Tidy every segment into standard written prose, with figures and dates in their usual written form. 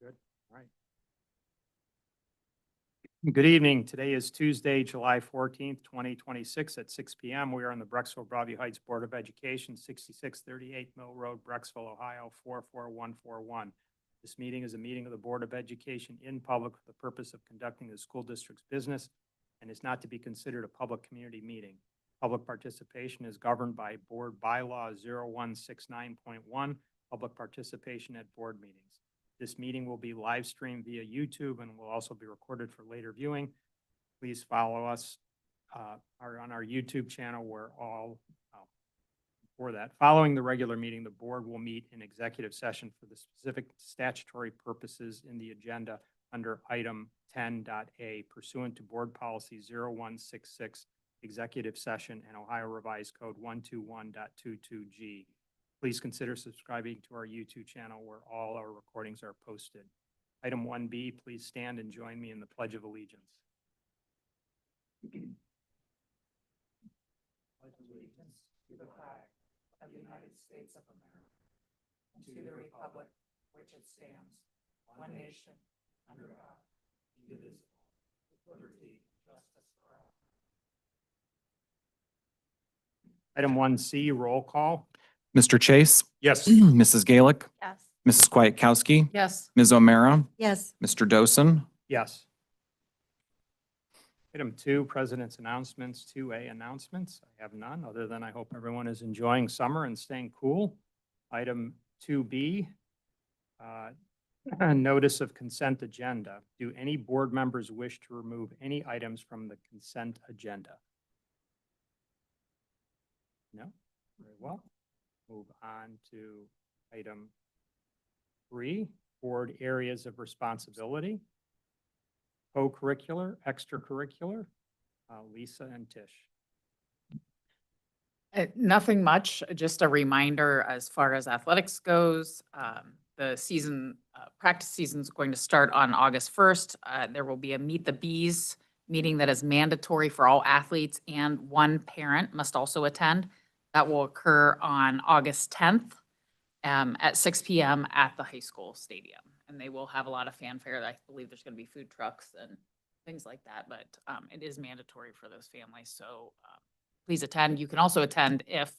Good. All right. Good evening. Today is Tuesday, July 14th, 2026 at 6 p.m. We are on the Brecksville Broadview Heights Board of Education, 6638 Mill Road, Brecksville, Ohio, 44141. This meeting is a meeting of the Board of Education in public for the purpose of conducting the school district's business and is not to be considered a public community meeting. Public participation is governed by Board Bylaw 0169.1, public participation at board meetings. This meeting will be live streamed via YouTube and will also be recorded for later viewing. Please follow us on our YouTube channel for that. Following the regular meeting, the board will meet in executive session for the specific statutory purposes in the agenda under item 10.a pursuant to board policy 0166, executive session, and Ohio Revised Code 121.22G. Please consider subscribing to our YouTube channel where all our recordings are posted. Item 1B, please stand and join me in the Pledge of Allegiance. Pledge allegiance to the flag of the United States of America and to the republic which it stands, one nation, under God, indivisible, with liberty and justice for all. Item 1C, roll call. Mr. Chase? Yes. Mrs. Gaelick? Yes. Mrs. Kwiatkowski? Yes. Ms. O'Mara? Yes. Mr. Dosen? Yes. Item 2, President's announcements. 2A, announcements. I have none, other than I hope everyone is enjoying summer and staying cool. Item 2B, notice of consent agenda. Do any board members wish to remove any items from the consent agenda? No? Very well. Move on to item 3, board areas of responsibility. Co-curricular, extracurricular, Lisa and Tish. Nothing much, just a reminder as far as athletics goes. The season, practice season is going to start on August 1st. There will be a Meet the Bees meeting that is mandatory for all athletes and one parent must also attend. That will occur on August 10th at 6 p.m. at the high school stadium. And they will have a lot of fanfare. I believe there's going to be food trucks and things like that, but it is mandatory for those families. So please attend. You can also attend if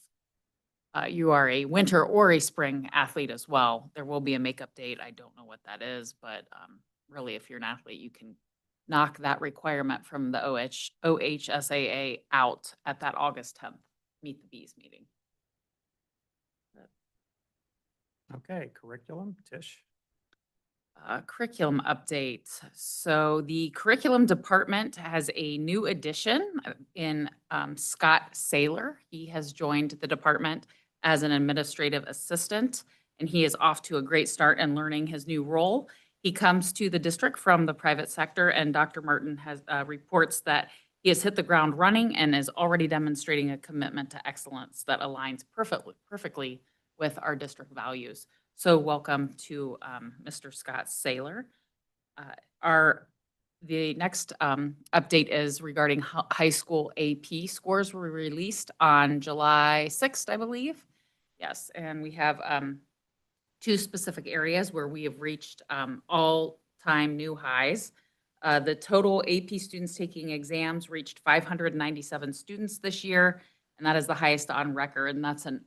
you are a winter or a spring athlete as well. There will be a makeup date. I don't know what that is, but really if you're an athlete, you can knock that requirement from the OHSAA out at that August 10th Meet the Bees meeting. Okay, curriculum, Tish. Curriculum update. So the curriculum department has a new addition in Scott Saylor. He has joined the department as an administrative assistant, and he is off to a great start in learning his new role. He comes to the district from the private sector, and Dr. Martin has reports that he has hit the ground running and is already demonstrating a commitment to excellence that aligns perfectly with our district values. So welcome to Mr. Scott Saylor. The next update is regarding high school AP scores were released on July 6th, I believe. Yes, and we have 2 specific areas where we have reached all-time new highs. The total AP students taking exams reached 597 students this year, and that is the highest on record, and that's an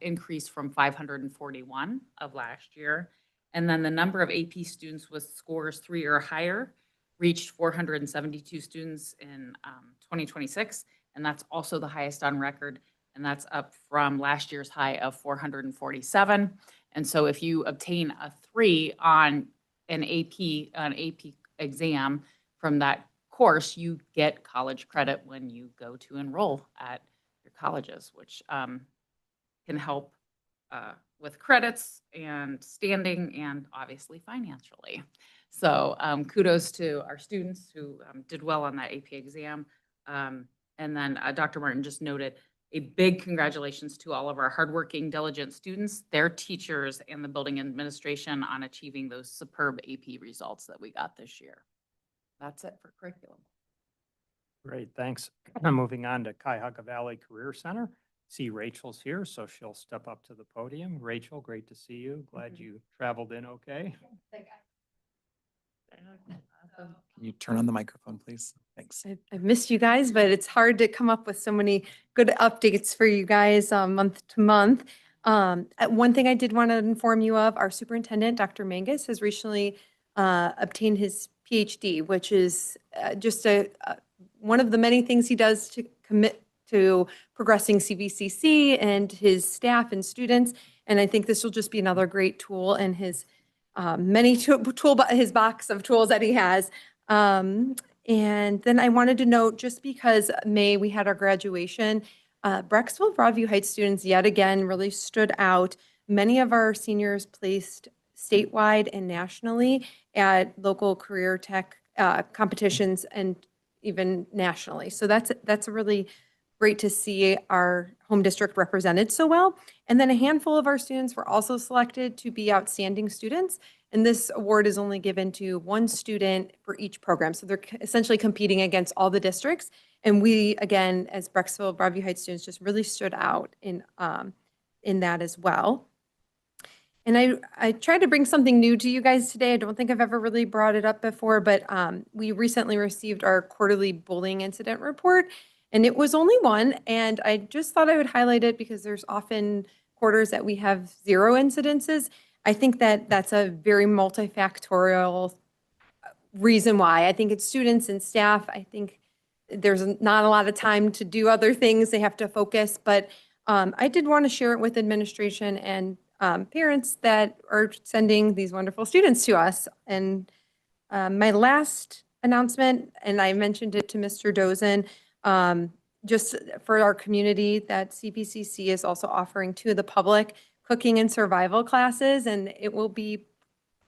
increase from 541 of last year. And then the number of AP students with scores 3 or higher reached 472 students in 2026, and that's also the highest on record, and that's up from last year's high of 447. And so if you obtain a 3 on an AP exam from that course, you get college credit when you go to enroll at your colleges, which can help with credits and standing and obviously financially. So kudos to our students who did well on that AP exam. And then Dr. Martin just noted a big congratulations to all of our hardworking, diligent students, their teachers, and the building administration on achieving those superb AP results that we got this year. That's it for curriculum. Great, thanks. Moving on to Cuyahoga Valley Career Center. See Rachel's here, so she'll step up to the podium. Rachel, great to see you. Glad you traveled in okay. You turn on the microphone, please. Thanks. I've missed you guys, but it's hard to come up with so many good updates for you guys month to month. One thing I did want to inform you of, our superintendent, Dr. Mangus, has recently obtained his PhD, which is just one of the many things he does to commit to progressing CVCC and his staff and students. And I think this will just be another great tool in his his box of tools that he has. And then I wanted to note, just because May we had our graduation, Brecksville Broadview Heights students yet again really stood out. Many of our seniors placed statewide and nationally at local career tech competitions and even nationally. So that's really great to see our home district represented so well. And then a handful of our students were also selected to be outstanding students. And this award is only given to one student for each program. So they're essentially competing against all the districts. And we, again, as Brecksville Broadview Heights students, just really stood out in that as well. And I tried to bring something new to you guys today. I don't think I've ever really brought it up before, but we recently received our quarterly bullying incident report. And it was only one, and I just thought I would highlight it because there's often quarters that we have 0 incidences. I think that that's a very multifactorial reason why. I think it's students and staff. I think there's not a lot of time to do other things. They have to focus, but I did want to share it with administration and parents that are sending these wonderful students to us. And my last announcement, and I mentioned it to Mr. Dozen, just for our community, that CPCC is also offering to the public cooking and survival classes, and it will be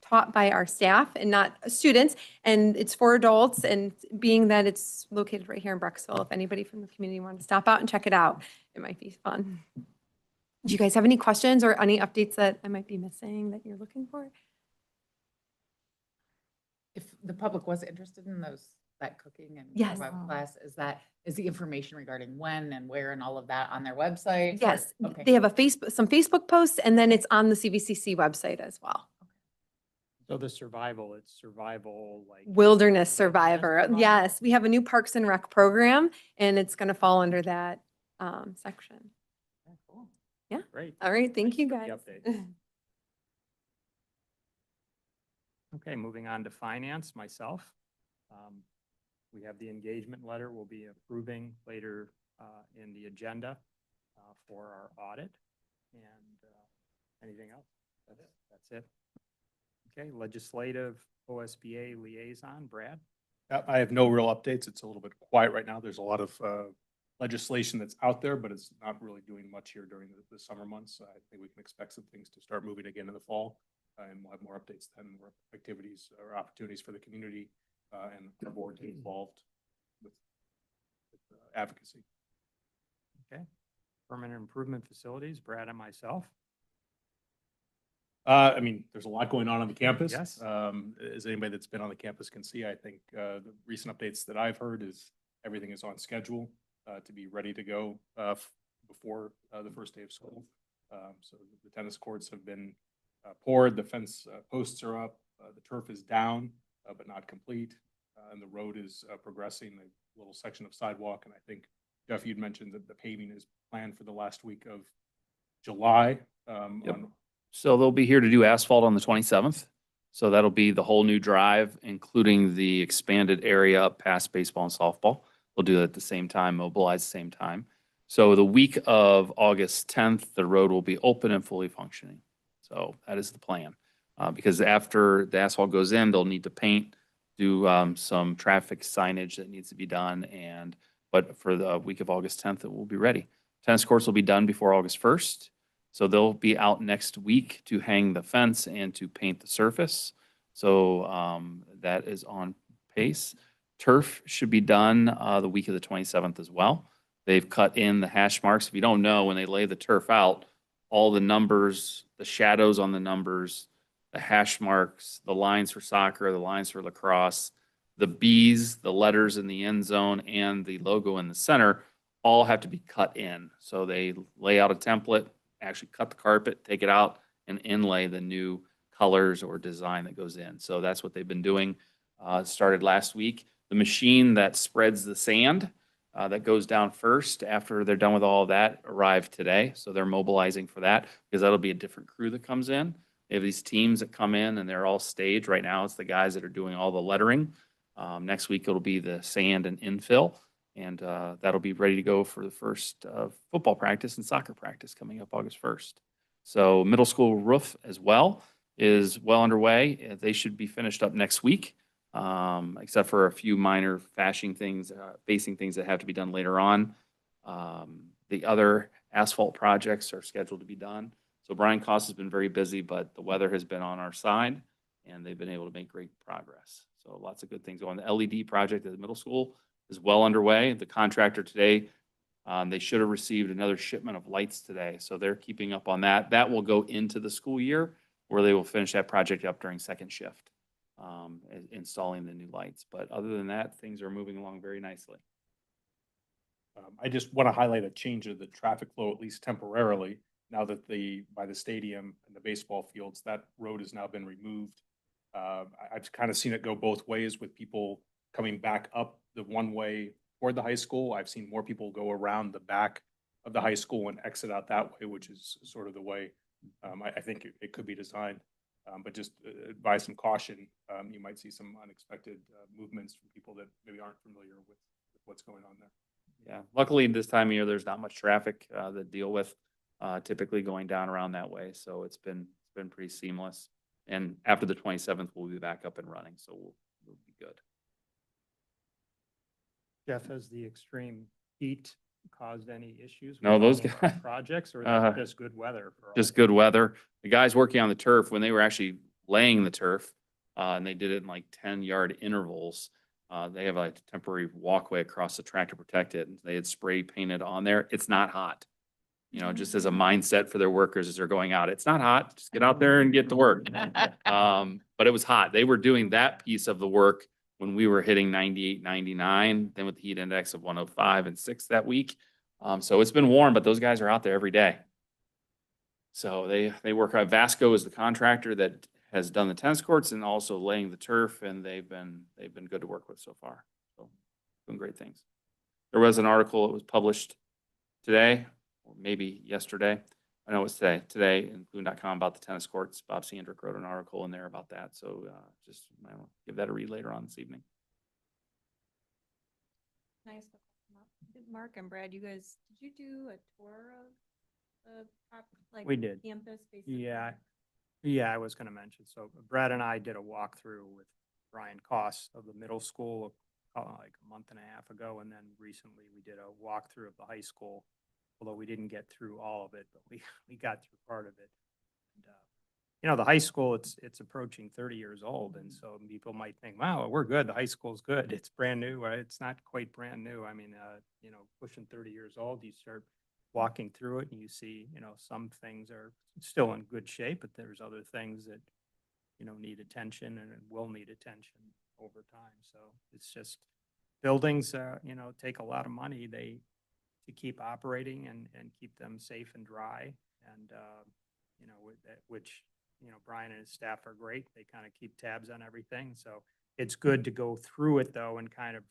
taught by our staff and not students, and it's for adults, and being that it's located right here in Brecksville, if anybody from the community wants to stop out and check it out, it might be fun. Do you guys have any questions or any updates that I might be missing that you're looking for? If the public was interested in that cooking and Yes. survival class, is the information regarding when and where and all of that on their website? Yes, Okay. they have some Facebook posts, and then it's on the CVCC website as well. So the survival, it's survival like. Wilderness survivor. survival? Yes, we have a new Parks and Rec program, and it's going to fall under that section. Yeah, cool. Great. All right, thank you for guys. the update. Okay, moving on to finance, myself. We have the engagement letter we'll be approving later in the agenda for our audit. And anything else? That's it. Okay, legislative OSBA liaison, Brad? I have no real updates. It's a little bit quiet right now. There's a lot of legislation that's out there, but it's not really doing much here during the summer months. I think we can expect some things to start moving again in the fall, and we'll have more updates then, more activities or opportunities for the community and our board to be involved with advocacy. Okay. Permanent improvement facilities, Brad and myself. I mean, there's a lot going on the campus. Yes. As anybody that's been on the campus can see, I think the recent updates that I've heard is everything is on schedule to be ready to go before the first day of school. So the tennis courts have been poured, the fence posts are up, the turf is down, but not complete, and the road is progressing, a little section of sidewalk. And I think, Jeff, you'd mentioned that the paving is planned for the last week of July. Yep. So they'll be here to do asphalt on the 27th. So that'll be the whole new drive, including the expanded area up past baseball and softball. We'll do that at the same time, mobilize the same time. So the week of August 10th, the road will be open and fully functioning. So that is the plan. Because after the asphalt goes in, they'll need to paint, do some traffic signage that needs to be done. But for the week of August 10th, it will be ready. Tennis courts will be done before August 1st. So they'll be out next week to hang the fence and to paint the surface. So that is on pace. Turf should be done the week of the 27th as well. They've cut in the hash marks. If you don't know, when they lay the turf out, all the numbers, the shadows on the numbers, the hash marks, the lines for soccer, the lines for lacrosse, the B's, the letters in the end zone, and the logo in the center all have to be cut in. So they lay out a template, actually cut the carpet, take it out, and inlay the new colors or design that goes in. So that's what they've been doing. started last week. The machine that spreads the sand that goes down first after they're done with all of that arrived today. So they're mobilizing for that because that'll be a different crew that comes in. They have these teams that come in and they're all staged. Right now, it's the guys that are doing all the lettering. Next week, it'll be the sand and infill. And that'll be ready to go for the first football practice and soccer practice coming up August 1st. So middle school roof as well is well underway. They should be finished up next week, except for a few minor facing things that have to be done later on. The other asphalt projects are scheduled to be done. So Brian Koss has been very busy, but the weather has been on our side and they've been able to make great progress. So lots of good things going. The LED project at the middle school is well underway. The contractor today, they should have received another shipment of lights today. So they're keeping up on that. That will go into the school year where they will finish that project up during second shift, installing the new lights. But other than that, things are moving along very nicely. I just want to highlight a change of the traffic flow, at least temporarily, now that by the stadium and the baseball fields, that road has now been removed. I've kind of seen it go both ways with people coming back up the one way toward the high school. I've seen more people go around the back of the high school and exit out that way, which is sort of the way I think it could be designed. But just advise some caution. You might see some unexpected movements from people that maybe aren't familiar with what's going on there. Yeah, luckily this time of year, there's not much traffic to deal with, typically going down around that way. So it's been pretty seamless. And after the 27th, we'll be back up and running. So we'll be good. Jeff, has the extreme heat caused any issues? No, with those all of our guys- projects, or Uh, just good weather? For all Just of good weather. The guys working on the turf, when they were actually laying the turf, and they did it in like 10-yard intervals, they have like a temporary walkway across the track to protect it. And they had spray painted on there. It's not hot. You know, just as a mindset for their workers as they're going out. It's not hot. Just get out there and get to work. But it was hot. They were doing that piece of the work when we were hitting 98, 99, then with the heat index of 105 and 6 that week. So it's been warm, but those guys are out there every day. So they work out. Vasco is the contractor that has done the tennis courts and also laying the turf, and they've been good to work with so far. So doing great things. There was an article that was published today, or maybe yesterday. I know it's today in Boone.com about the tennis courts. Bob Sandrick wrote an article in there about that. So just give that a read later on this evening. Nice. Mark and Brad, you guys, did you do a tour of the like We did. campus basically? Yeah, I was going to mention. So Brad and I did a walkthrough with Brian Koss of the middle school like a month and a half ago. And then recently we did a walkthrough of the high school, although we didn't get through all of it, but we got through part of it. And, the high school, it's approaching 30 years old. And so people might think, wow, we're good. The high school's good. It's brand new. It's not quite brand new. I mean, pushing 30 years old, you start walking through it and you see, some things are still in good shape, but there's other things that, need attention and will need attention over time. So it's just buildings, take a lot of money. To keep operating and keep them safe and dry. And, which, Brian and his staff are great. They kind of keep tabs on everything. So it's good to go through it though and kind of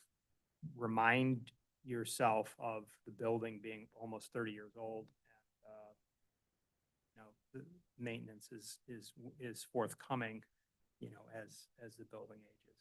remind yourself of the building being almost 30 years old. And, the maintenance is forthcoming, as the building ages.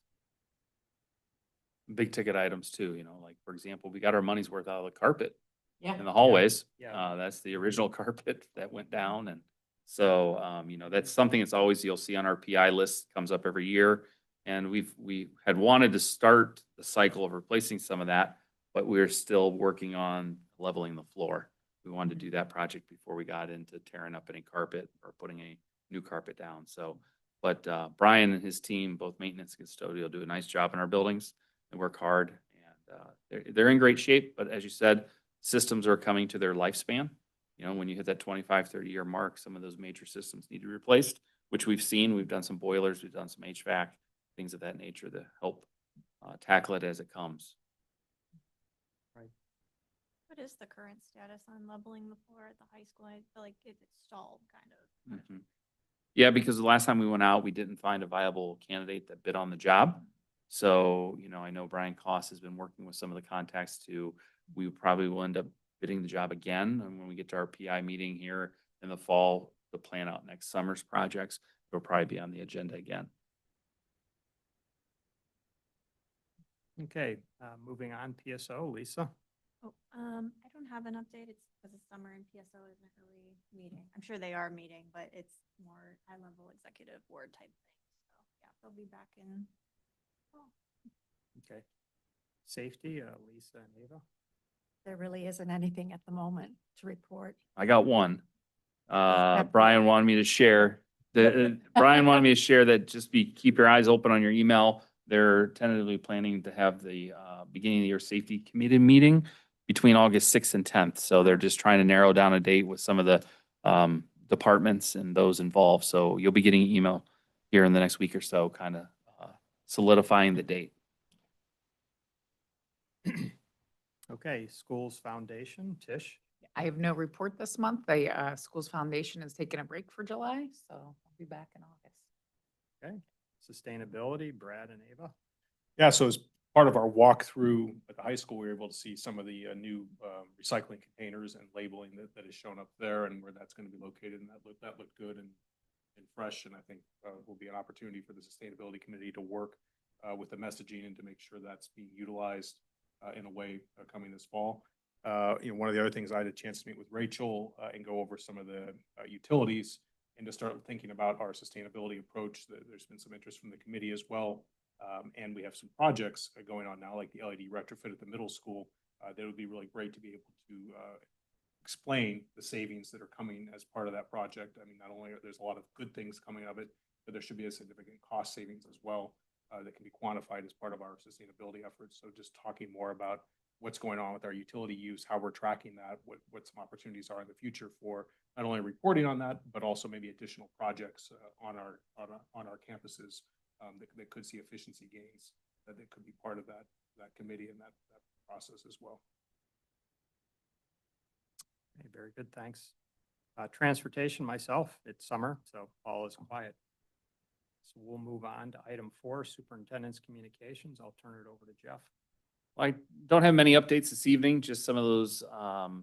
Big ticket items too, like for example, we got our money's worth out of the carpet Yeah. in the hallways. Yeah. That's the original carpet that went down. And so, that's something that's always, you'll see on our PI list, comes up every year. And we had wanted to start the cycle of replacing some of that, but we're still working on leveling the floor. We wanted to do that project before we got into tearing up any carpet or putting a new carpet down. So, but Brian and his team, both maintenance and custodial, do a nice job in our buildings. They work hard, and they're in great shape. But as you said, systems are coming to their lifespan. When you hit that 25, 30-year mark, some of those major systems need to be replaced, which we've seen. We've done some boilers, we've done some HVAC, things of that nature to help tackle it as it comes. What is the current status on leveling the floor at the high school? I feel like it's stalled kind of. Yeah, because the last time we went out, we didn't find a viable candidate that bid on the job. So, I know Brian Koss has been working with some of the contacts we probably will end up bidding the job again. And when we get to our PI meeting here in the fall to plan out next summer's projects, it'll probably be on the agenda again. Okay, moving on, PSO, Lisa. Oh, I don't have an update. It's because it's summer and PSO isn't really meeting. I'm sure they are meeting, but it's more high-level executive board type thing. So, yeah, they'll be back in. Oh, Okay. Safety, Lisa and Ava. There really isn't anything at the moment to report. I got one. Yep. Brian wanted me to share Brian wanted me to share that keep your eyes open on your email. They're tentatively planning to have the beginning of the year safety committee meeting between August 6th and 10th. So they're just trying to narrow down a date with some of the departments and those involved. So you'll be getting an email here in the next week or so, kind of solidifying the date. Okay, Schools Foundation, Tish. I have no report this month. The Schools Foundation is taking a break for July, so I'll be back in August. Okay, Sustainability, Brad and Ava. Yeah, so as part of our walkthrough at the high school, we were able to see some of the new recycling containers and labeling that is shown up there and where that's going to be located. And that looked good and fresh. And I think will be an opportunity for the Sustainability Committee to work with the messaging and to make sure that's being utilized in a way coming this fall. One of the other things, I had a chance to meet with Rachel and go over some of the utilities and to start thinking about our sustainability approach. There's been some interest from the committee as well. And we have some projects going on now, like the LED retrofit at the middle school. That would be really great to be able to explain the savings that are coming as part of that project. I mean, not only there's a lot of good things coming of it, but there should be a significant cost savings as well that can be quantified as part of our sustainability efforts. So just talking more about what's going on with our utility use, how we're tracking that, what some opportunities are in the future for not only reporting on that, but also maybe additional projects on our campuses that could see efficiency gains, that could be part of that committee and that process as well. Okay, very good, thanks. Transportation, myself, it's summer, so all is quiet. So we'll move on to item 4, Superintendent's Communications. I'll turn it over to Jeff. I don't have many updates this evening, just some of those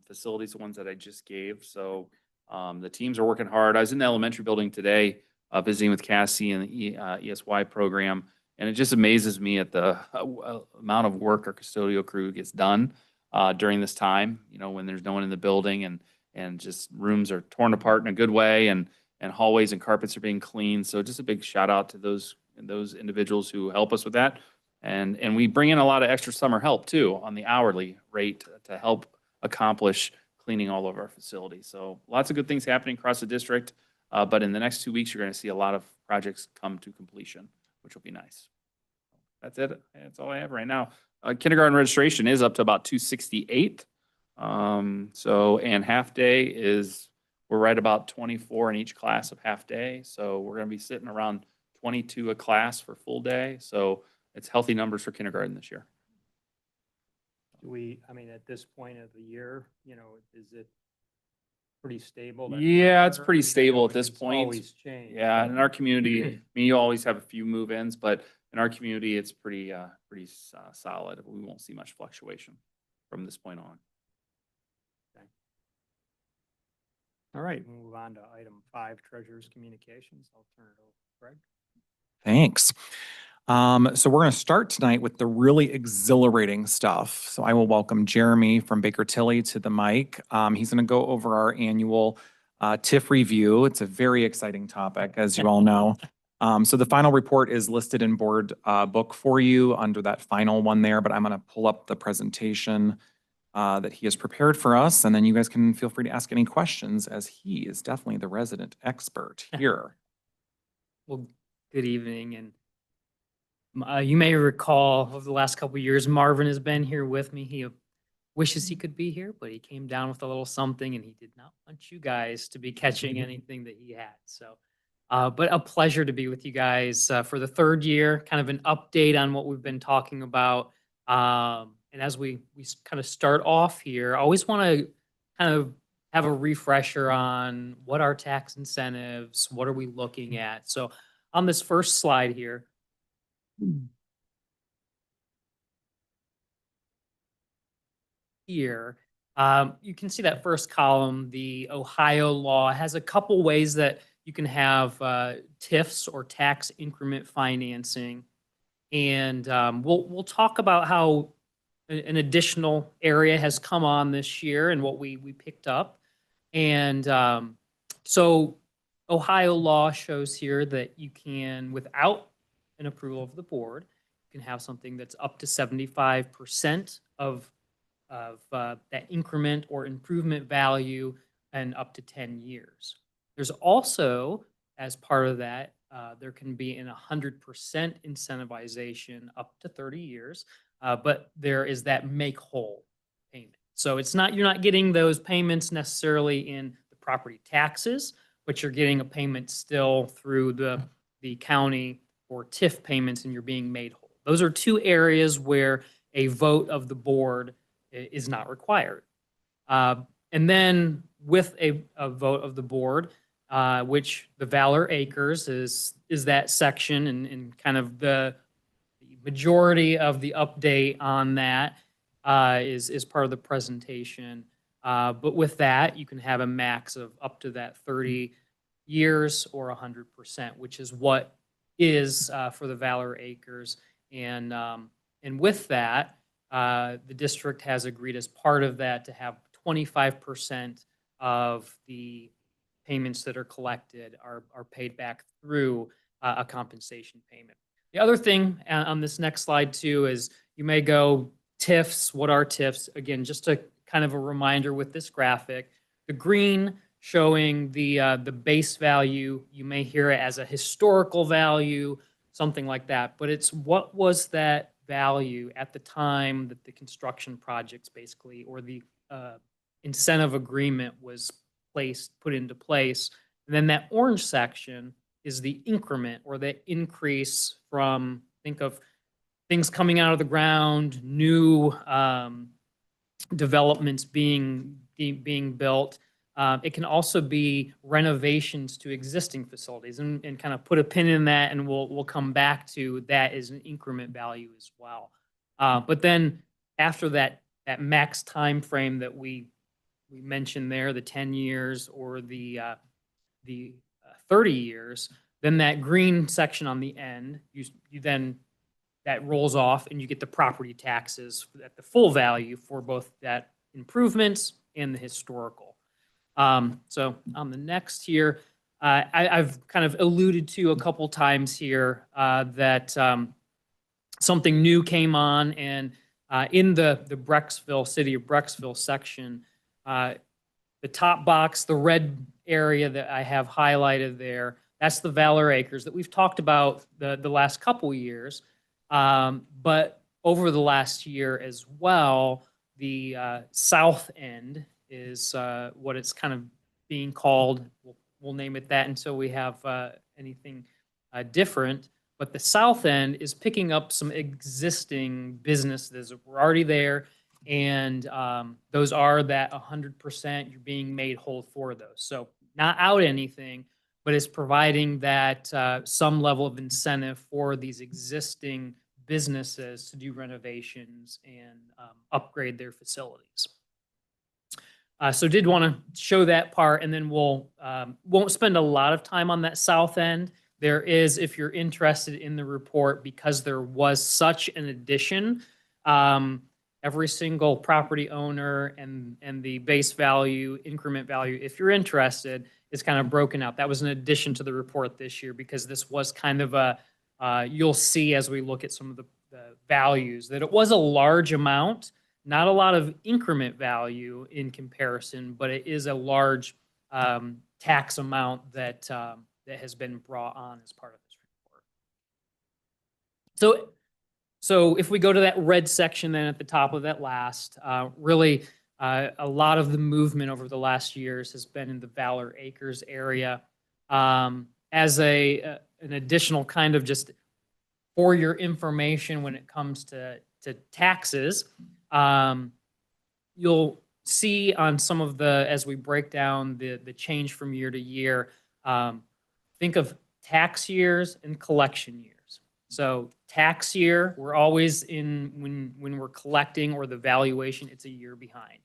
facilities, the ones that I just gave. So the teams are working hard. I was in the elementary building today visiting with Cassie and the ESY program, and it just amazes me at the amount of work our custodial crew gets done during this time, when there's no one in the building and just rooms are torn apart in a good way and hallways and carpets are being cleaned. So just a big shout out to those individuals who help us with that. And we bring in a lot of extra summer help too on the hourly rate to help accomplish cleaning all of our facilities. So lots of good things happening across the district. But in the next 2 weeks, you're going to see a lot of projects come to completion, which will be nice. That's it. That's all I have right now. Kindergarten registration is up to about 268. And half day we're right about 24 in each class of half day. So we're going to be sitting around 22 a class for full day. So it's healthy numbers for kindergarten this year. At this point of the year, is it pretty stable? that Yeah, it's number? pretty I know stable at this it's point. Always change. Yeah, in our community, you always have a few move-ins, but in our community, it's pretty solid. We won't see much fluctuation from this point on. All right, we'll move on to item 5, Treasurer's Communications. I'll turn it over to Greg. Thanks. So we're going to start tonight with the really exhilarating stuff. So I will welcome Jeremy from Baker Tilly to the mic. He's going to go over our annual TIF review. It's a very exciting topic, as you all know. So the final report is listed in board book for you under that final one there, but I'm going to pull up the presentation that he has prepared for us, and then you guys can feel free to ask any questions, as he is definitely the resident expert here. Well, good evening, and you may recall over the last couple of years, Marvin has been here with me. He wishes he could be here, but he came down with a little something, and he did not want you guys to be catching anything that he had. So, but a pleasure to be with you guys for the 3rd year, kind of an update on what we've been talking about. And as we kind of start off here, I always want to kind of have a refresher on what are tax incentives, what are we looking at? So on this first slide here, here, you can see that first column, the Ohio law has a couple ways that you can have TIFs or tax increment financing. And we'll talk about how an additional area has come on this year and what we picked up. And so Ohio law shows here that you can, without an approval of the board, you can have something that's up to 75% of that increment or improvement value and up to 10 years. There's also, as part of that, there can be an 100% incentivization up to 30 years, but there is that make whole payment. So it's not, you're not getting those payments necessarily in the property taxes, but you're getting a payment still through the county or TIF payments, and you're being made whole. Those are two areas where a vote of the board is not required. And then with a vote of the board, which the Valor Acres is that section, and kind of the majority of the update on that is part of the presentation. But with that, you can have a max of up to that 30 years or 100%, which is what is for the Valor Acres. And with that, the district has agreed as part of that to have 25% of the payments that are collected are paid back through a compensation payment. The other thing on this next slide too is you may go, TIFs, what are TIFs? Again, just a kind of a reminder with this graphic, the green showing the base value, you may hear it as a historical value, something like that, but it's what was that value at the time that the construction projects basically, or the incentive agreement was put into place. And then that orange section is the increment or the increase from, think of things coming out of the ground, new developments being built. It can also be renovations to existing facilities, and kind of put a pin in that, and we'll come back to that as an increment value as well. But then after that max time frame that we mentioned there, the 10 years or the 30 years, then that green section on the end, you then, that rolls off and you get the property taxes at the full value for both that improvements and the historical. So on the next here, I've kind of alluded to a couple times here that something new came on, and in the Brecksville, city of Brecksville section, the top box, the red area that I have highlighted there, that's the Valor Acres that we've talked about the last couple years. But over the last year as well, the south end is what it's kind of being called. We'll name it that until we have anything different. But the south end is picking up some existing businesses that were already there, and those are that 100%, you're being made whole for those. So not out anything, but it's providing that some level of incentive for these existing businesses to do renovations and upgrade their facilities. So did want to show that part, and then we'll won't spend a lot of time on that south end. There is, if you're interested in the report, because there was such an addition, every single property owner and the base value, increment value, if you're interested, is kind of broken out. That was an addition to the report this year, because this was kind of a, you'll see as we look at some of the values, that it was a large amount, not a lot of increment value in comparison, but it is a large tax amount that that has been brought on as part of this report. So if we go to that red section then at the top of that last, really a lot of the movement over the last years has been in the Valor Acres area. As an additional kind of just for your information when it comes to taxes, you'll see on some of the, as we break down the change from year to year, think of tax years and collection years. So tax year, we're always when we're collecting or the valuation, it's a year behind.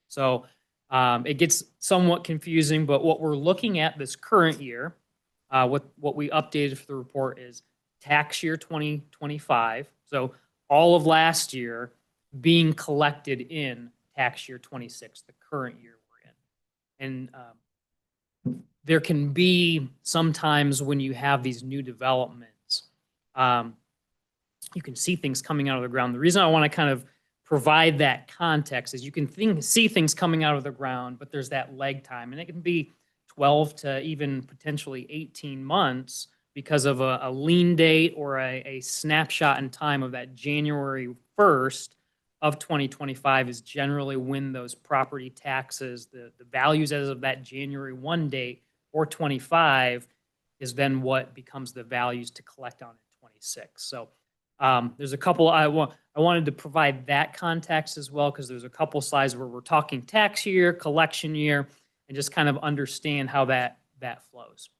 So it gets somewhat confusing, but what we're looking at this current year, what we updated for the report is tax year 2025. So all of last year being collected in tax year 26, the current year we're in. And there can be sometimes when you have these new developments, you can see things coming out of the ground. The reason I want to kind of provide that context is you can see things coming out of the ground, but there's that lag time, and it can be 12 to even potentially 18 months because of a lean date or a snapshot in time of that January 1st of 2025 is generally when those property taxes, the values as of that January 1 date or 25 is then what becomes the values to collect on in 26. So there's a couple, I wanted to provide that context as well, because there's a couple slides where we're talking tax year, collection year, and just kind of understand how that flows.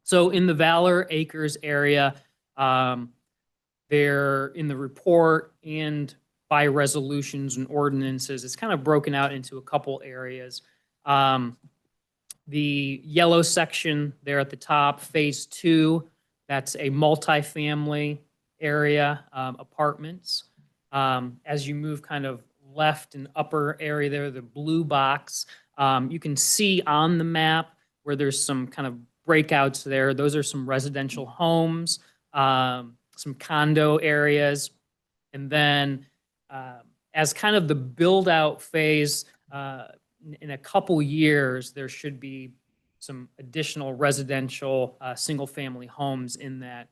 So in the Valor Acres area, they're in the report and by resolutions and ordinances, it's kind of broken out into a couple areas. The yellow section there at the top, phase 2, that's a multifamily area, apartments. As you move kind of left and upper area there, the blue box, you can see on the map where there's some kind of breakouts there. Those are some residential homes, some condo areas. And then as kind of the build out phase, in a couple years, there should be some additional residential single family homes in that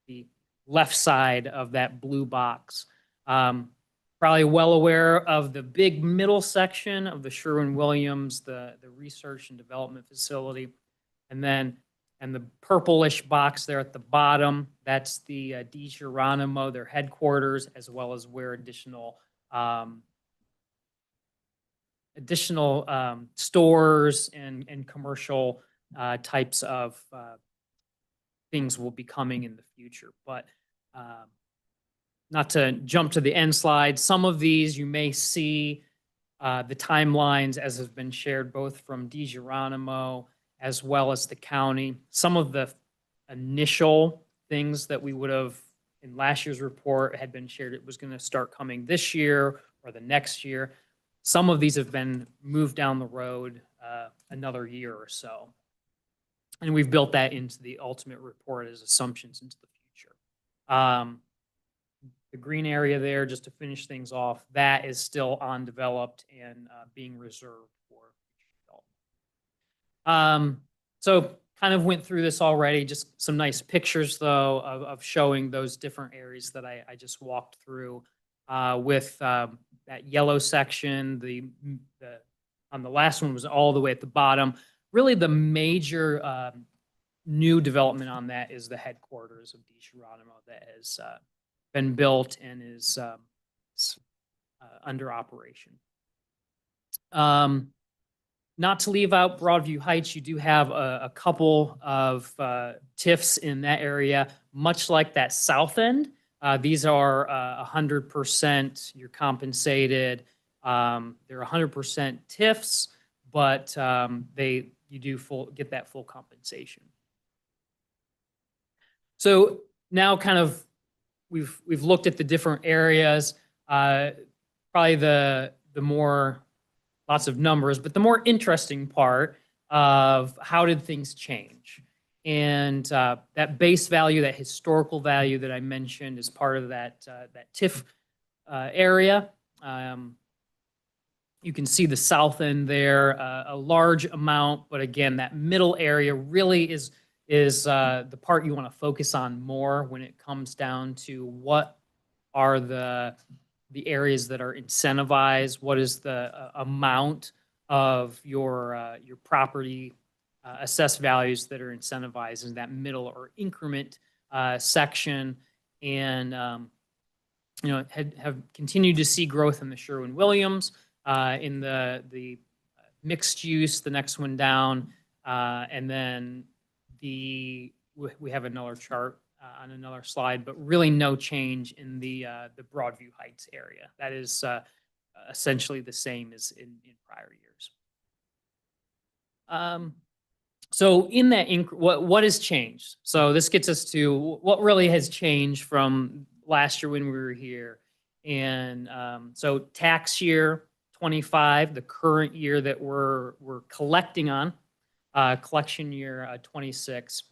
the left side of that blue box. Probably well aware of the big middle section of the Sherwin-Williams, the research and development facility. And then, and the purplish box there at the bottom, that's the DiGeronimo, their headquarters, as well as where additional stores and commercial types of things will be coming in the future. But not to jump to the end slide, some of these you may see the timelines as has been shared both from DiGeronimo as well as the county. Some of the initial things that we would have in last year's report had been shared, it was going to start coming this year or the next year. Some of these have been moved down the road another year or so. And we've built that into the ultimate report as assumptions into the future. The green area there, just to finish things off, that is still undeveloped and being reserved for future development. So kind of went through this already, just some nice pictures though of showing those different areas that I just walked through with that yellow section. On the last one was all the way at the bottom. Really the major new development on that is the headquarters of DiGeronimo that has been built and is under operation. Not to leave out Broadview Heights, you do have a couple of TIFs in that area, much like that south end. These are 100%, you're compensated. They're 100% TIFs, but you do get that full compensation. So now kind of we've looked at the different areas, probably the more, lots of numbers, but the more interesting part of how did things change. And that base value, that historical value that I mentioned is part of that TIF area. You can see the south end there, a large amount, but again, that middle area really is the part you want to focus on more when it comes down to what are the areas that are incentivized, what is the amount of your property assessed values that are incentivized in that middle or increment section, and have continued to see growth in the Sherwin-Williams, in the mixed use, the next one down, and then we have another chart on another slide, but really no change in the Broadview Heights area. That is essentially the same as in prior years. So in that, what has changed? So this gets us to what really has changed from last year when we were here. And so tax year 25, the current year that we're collecting on, collection year 26,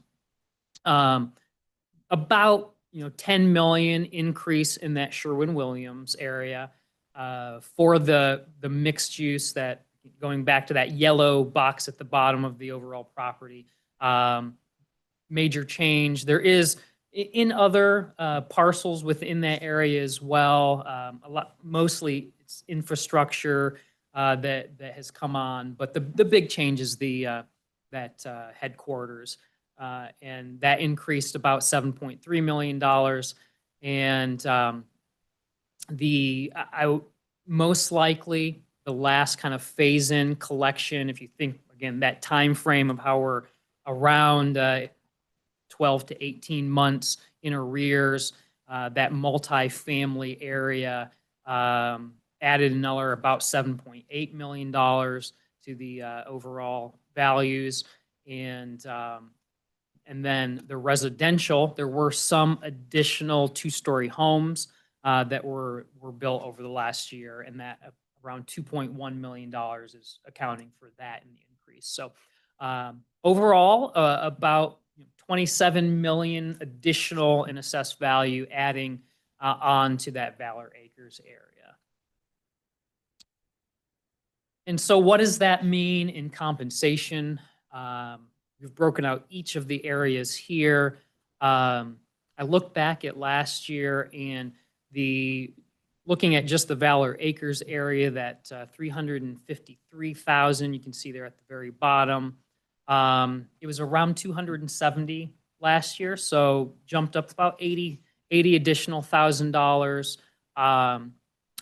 about 10 million increase in that Sherwin-Williams area for the mixed use, that going back to that yellow box at the bottom of the overall property. Major change. There is in other parcels within that area as well. Mostly it's infrastructure that has come on, but the big change is that headquarters. And that increased about $7.3 million. And most likely the last kind of phase-in collection, if you think, again, that time frame of how we're around 12 to 18 months in arrears, that multifamily area added another about $7.8 million to the overall values. And then the residential, there were some additional two-story homes that were built over the last year, and that around $2.1 million is accounting for that in the increase. So overall, about 27 million additional in assessed value adding on to that Valor Acres area. And so what does that mean in compensation? We've broken out each of the areas here. I looked back at last year, and looking at just the Valor Acres area, that 353,000, you can see there at the very bottom. It was around 270 last year, so jumped up about 80 additional $1,000.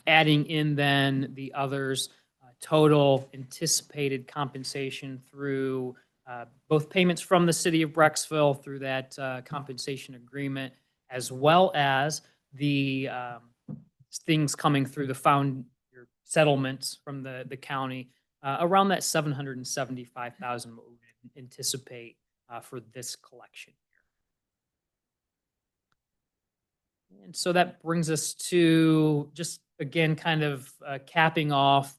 Adding in then the others, total anticipated compensation through both payments from the city of Brecksville through that compensation agreement, as well as the things coming through the settlements from the county, around that 775,000 what we anticipate for this collection year. And so that brings us to just, again, kind of capping off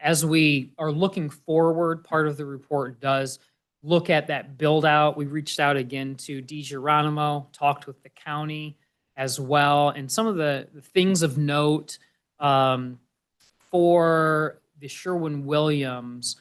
as we are looking forward, part of the report does look at that build out. We reached out again to DiGeronimo, talked with the county as well. And some of the things of note for the Sherwin-Williams,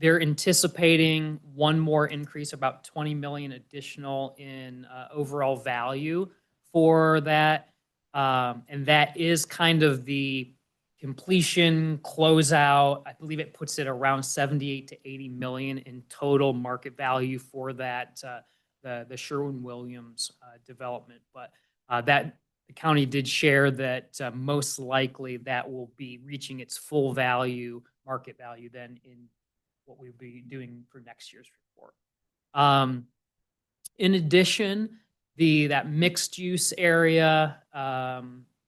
they're anticipating one more increase, about 20 million additional in overall value for that. And that is kind of the completion closeout. I believe it puts it around 78 to 80 million in total market value for that, the Sherwin-Williams development. But the county did share that most likely that will be reaching its full value, market value, then in what we'll be doing for next year's report. In addition, that mixed use area,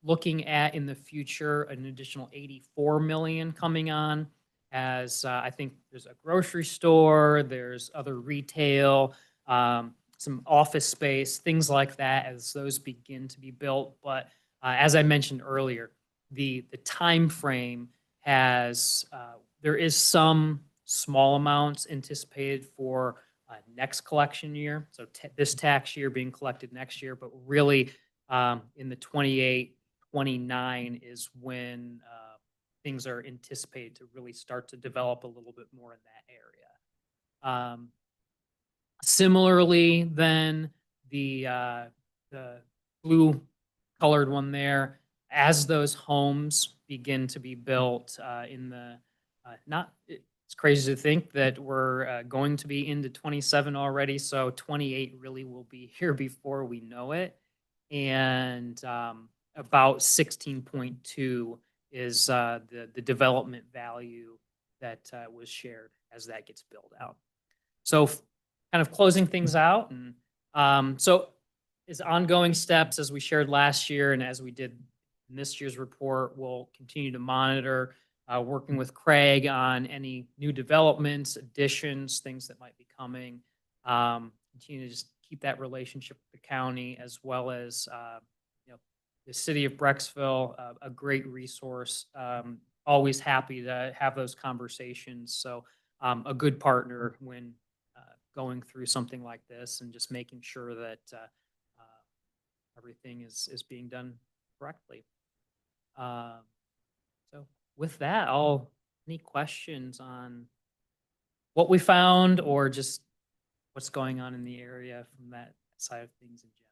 looking at in the future an additional 84 million coming on, as I think there's a grocery store, there's other retail, some office space, things like that as those begin to be built. But as I mentioned earlier, the time frame has there is some small amounts anticipated for next collection year. So this tax year being collected next year, but really in the 28, 29 is when things are anticipated to really start to develop a little bit more in that area. Similarly, then the blue colored one there, as those homes begin to be built it's crazy to think that we're going to be into 27 already. So 28 really will be here before we know it. And about 16.2 is the development value that was shared as that gets built out. So kind of closing things out and So is ongoing steps as we shared last year and as we did in this year's report, we'll continue to monitor, working with Craig on any new developments, additions, things that might be coming. Continue to just keep that relationship with the county as well as, the city of Brecksville, a great resource. Always happy to have those conversations. So a good partner when going through something like this and just making sure that everything is being done correctly. So with that, any questions on what we found or just what's going on in the area from that side of things in general?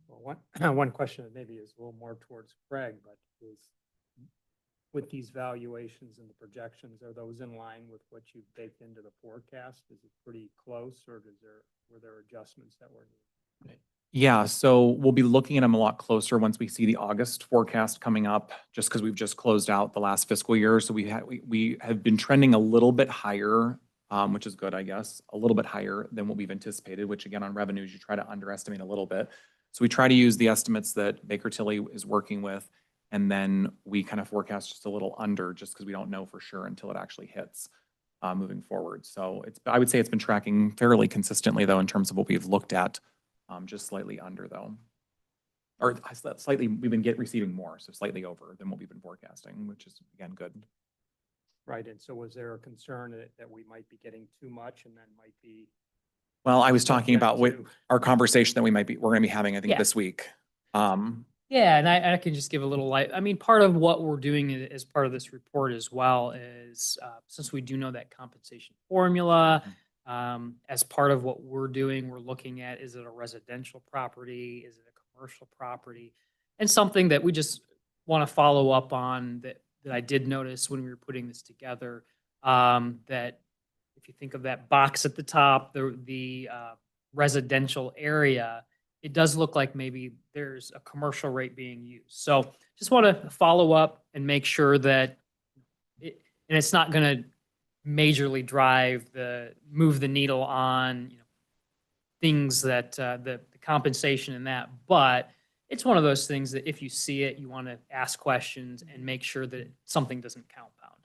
Well, one question that maybe is a little more towards Craig, but is with these valuations and the projections, are those in line with what you've baked into the forecast? Is it pretty close or were there adjustments that were needed? Yeah, so we'll be looking at them a lot closer once we see the August forecast coming up, just because we've just closed out the last fiscal year. So we have been trending a little bit higher, which is good, I guess, a little bit higher than what we've anticipated, which again, on revenues, you try to underestimate a little bit. So we try to use the estimates that Baker Tilly is working with, and then we kind of forecast just a little under, just because we don't know for sure until it actually hits moving forward. So I would say it's been tracking fairly consistently though, in terms of what we've looked at, just slightly under though. Or slightly, we've been receiving more, so slightly over than what we've been forecasting, which is again, good. Right, and so was there a concern that we might be getting too much and then might be? Well, I was talking subject about what to- our conversation that we're gonna be having, I think, Yeah. this week. Yeah, and I can just give a little light. I mean, part of what we're doing as part of this report as well is, since we do know that compensation formula, as part of what we're doing, we're looking at, is it a residential property? Is it a commercial property? And something that we just want to follow up on that I did notice when we were putting this together, that if you think of that box at the top, the residential area, it does look like maybe there's a commercial rate being used. So just want to follow up and make sure that and it's not going to majorly move the needle on, things that the compensation and that, but it's one of those things that if you see it, you want to ask questions and make sure that something doesn't compound.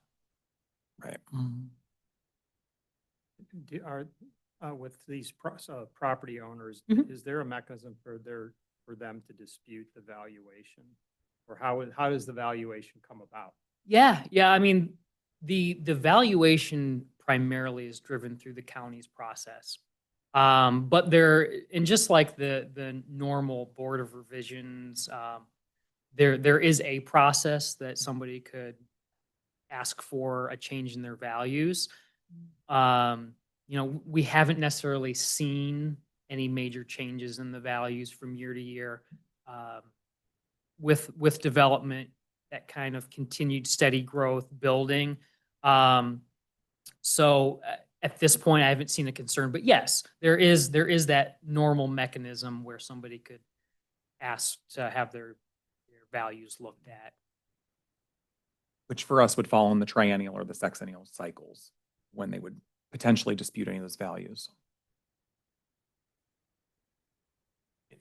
Right. With these property owners, Mhm. is there a mechanism for them to dispute the valuation? Or how does the valuation come about? Yeah. I mean, the valuation primarily is driven through the county's process. But and just like the normal board of revisions, there is a process that somebody could ask for a change in their values. We haven't necessarily seen any major changes in the values from year to year. With development, that kind of continued steady growth building. So at this point, I haven't seen a concern, but yes, there is that normal mechanism where somebody could ask to have their values looked at. Which for us would fall in the triennial or the sexennial cycles when they would potentially dispute any of those values.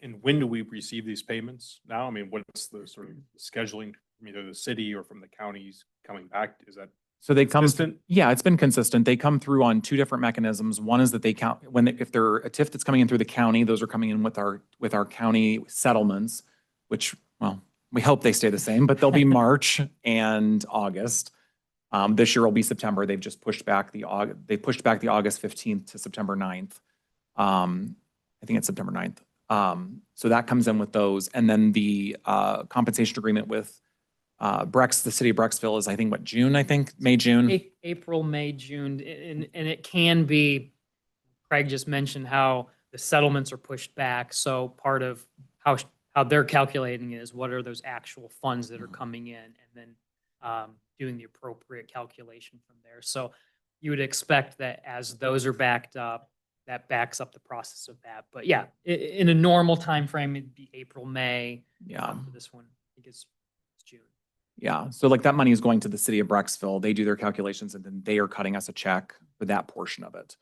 And when do we receive these payments now? I mean, what's the sort of scheduling from either the city or from the counties coming back? Is that So they come, consistent? yeah, it's been consistent. They come through on two different mechanisms. One is that they count if they're a TIF that's coming in through the county, those are coming in with our county settlements, which, well, we hope they stay the same, but they'll be March and August. This year will be September. They've just pushed back the August 15th to September 9th. I think it's September 9th. So that comes in with those. And then the compensation agreement with the city of Brecksville is, I think, May, June. April, May, June, and it can be, Craig just mentioned how the settlements are pushed back. So part of how they're calculating is what are those actual funds that are coming in, and then doing the appropriate calculation from there. So you would expect that as those are backed up, that backs up the process of that. But yeah, in a normal time frame, it'd be April, May. Yeah. For this one, I think it's June. Yeah. So like that money is going to the city of Brecksville. They do their calculations and then they are cutting us a check for that portion of it.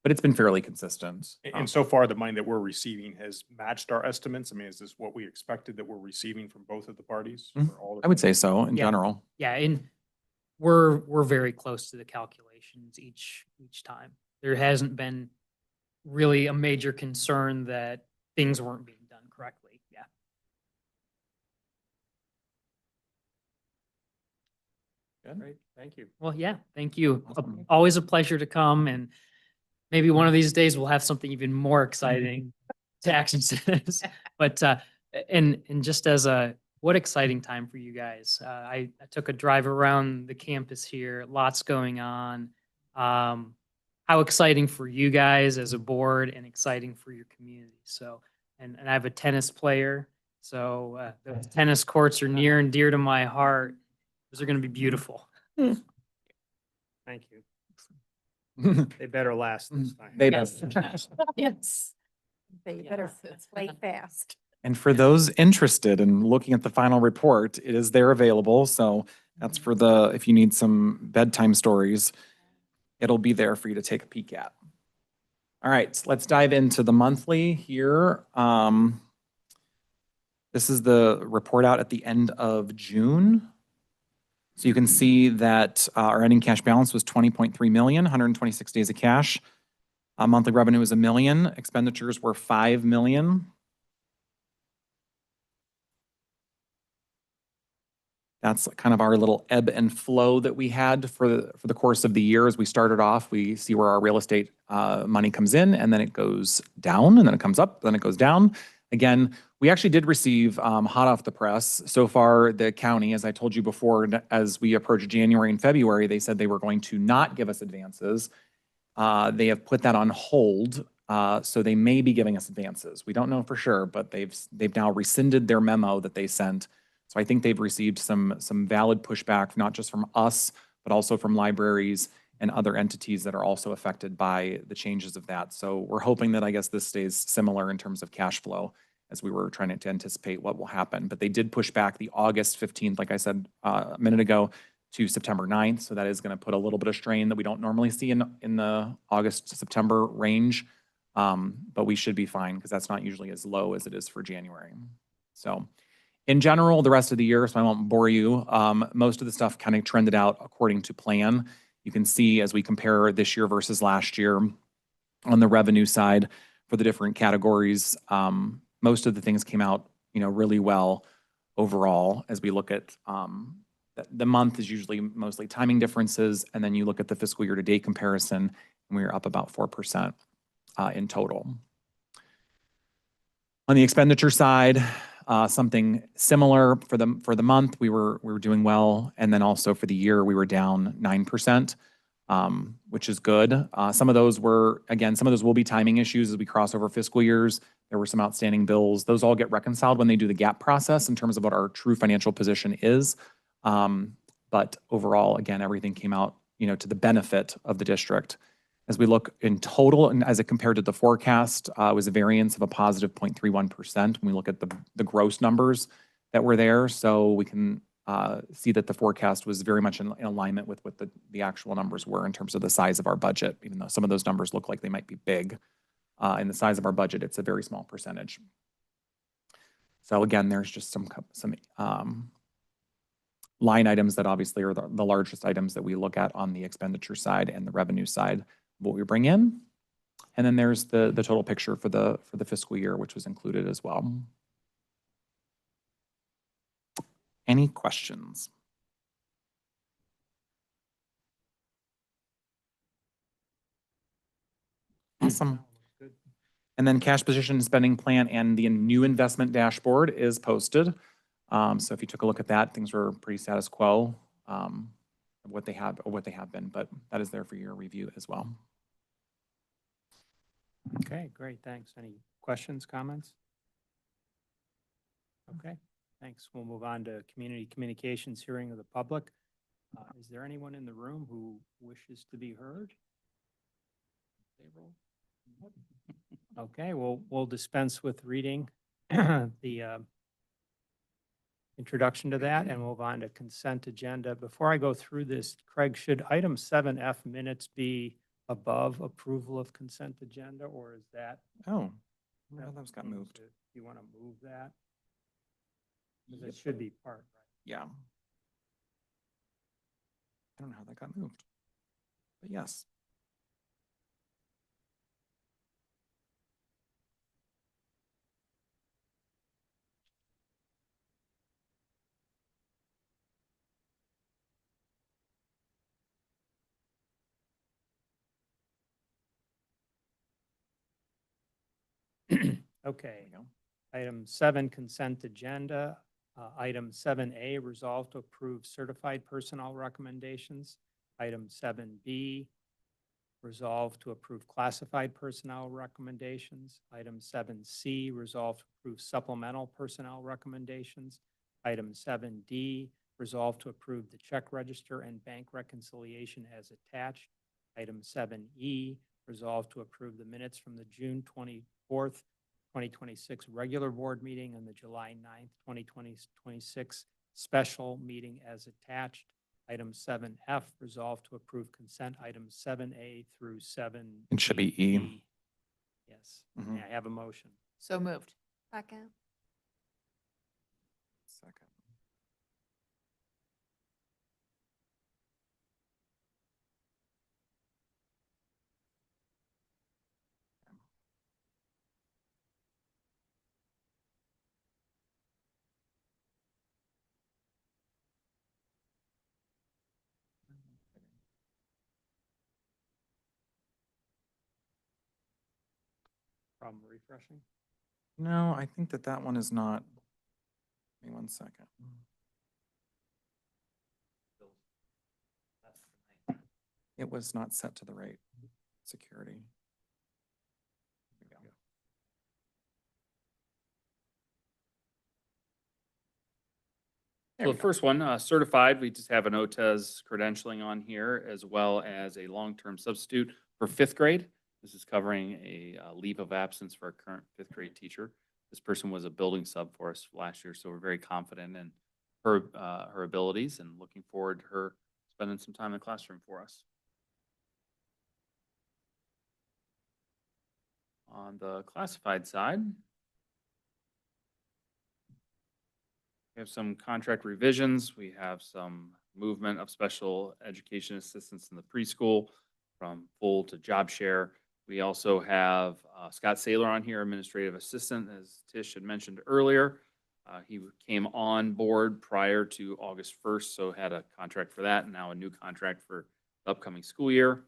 but it's been fairly consistent. And so far, the money that we're receiving has matched our estimates. I mean, is this what we expected that we're receiving from both of the parties? Mhm. or all of I would them? say so in Yeah. general. Yeah, and we're very close to the calculations each time. There hasn't been really a major concern that things weren't being done correctly. Yeah. Good. Great, thank you. Well, yeah, thank you. Awesome. Always a pleasure to come, and maybe one of these days we'll have something even more exciting to action incentives. But and just as a what exciting time for you guys. I took a drive around the campus here, lots going on. How exciting for you guys as a board and exciting for your community. So, and I have a tennis player, so those tennis courts are near and dear to my heart. Those are going to be beautiful. Thank you. They better last this time. They Yes. does. Yes. They better play fast. And for those interested in looking at the final report, it is there available. So that's for the, if you need some bedtime stories, it'll be there for you to take a peek at. All right, let's dive into the monthly here. This is the report out at the end of June. So you can see that our ending cash balance was 20.3 million, 126 days of cash. Monthly revenue was $1 million. Expenditures were 5 million. That's kind of our little ebb and flow that we had for the course of the year. As we started off, we see where our real estate money comes in, and then it goes down, and then it comes up, then it goes down. Again, we actually did receive hot off the press. So far, the county, as I told you before, as we approach January and February, they said they were going to not give us advances. They have put that on hold, so they may be giving us advances. We don't know for sure, but they've now rescinded their memo that they sent. So I think they've received some valid pushback, not just from us, but also from libraries and other entities that are also affected by the changes of that. So we're hoping that, I guess, this stays similar in terms of cash flow as we were trying to anticipate what will happen. But they did push back the August 15th, like I said a minute ago, to September 9th. So that is going to put a little bit of strain that we don't normally see in the August to September range. But we should be fine because that's not usually as low as it is for January. So in general, the rest of the year, so I won't bore you, most of the stuff kind of trended out according to plan. You can see as we compare this year versus last year on the revenue side for the different categories, most of the things came out, really well overall as we look at the month is usually mostly timing differences. And then you look at the fiscal year to date comparison, and we were up about 4% in total. On the expenditure side, something similar for the month, we were doing well, and then also for the year we were down 9%, which is good. Some of those will be timing issues as we cross over fiscal years. There were some outstanding bills. Those all get reconciled when they do the GAAP process in terms of what our true financial position is. But overall, again, everything came out, to the benefit of the district. As we look in total, and as it compared to the forecast, it was a variance of a positive 0.31% when we look at the gross numbers that were there. So we can see that the forecast was very much in alignment with what the actual numbers were in terms of the size of our budget, even though some of those numbers look like they might be big. In the size of our budget, it's a very small percentage. So again, there's just some line items that obviously are the largest items that we look at on the expenditure side and the revenue side, what we bring in. And then there's the total picture for the fiscal year, which was included as well. Any questions? Awesome. Good. And then cash position, spending plan, and the new investment dashboard is posted. So if you took a look at that, things were pretty status quo of what they have been, but that is there for your review as well. Okay, great, thanks. Any questions, comments? Okay, thanks. We'll move on to community communications hearing of the public. Is there anyone in the room who wishes to be heard? Okay, we'll dispense with reading the introduction to that and move on to consent agenda. Before I go through this, Craig, should item 7F minutes be above approval of consent agenda, or is that? Oh, well, those got moved. Do you want to move that? Because it should be part, right? Yeah. I don't know how that got moved, but yes. Okay. There you go. Item 7, consent agenda. Item 7A, resolve to approve certified personnel recommendations. Item 7B, resolve to approve classified personnel recommendations. Item 7C, resolve to approve supplemental personnel recommendations. Item 7D, resolve to approve the check register and bank reconciliation as attached. Item 7E, resolve to approve the minutes from the June 24th, 2026 regular board meeting and the July 9th, 2026 special meeting as attached. Item 7F, resolve to approve consent items 7A through 7. It should be E. Yes. Mhm. May I have a motion? So moved. Second. Second. Problem refreshing? No, I think that that one is not. Give me 1 second. It was not set to the right security. There we go. There So we the go. first one, certified, we just have an OTES credentialing on here, as well as a long-term substitute for 5th grade. This is covering a leave of absence for a current 5th grade teacher. This person was a building sub for us last year, so we're very confident in her abilities and looking forward to her spending some time in the classroom for us. On the classified side, we have some contract revisions. We have some movement of special education assistants in the preschool from full to job share. We also have Scott Saylor on here, administrative assistant, as Tish had mentioned earlier. He came on board prior to August 1st, so had a contract for that, and now a new contract for the upcoming school year.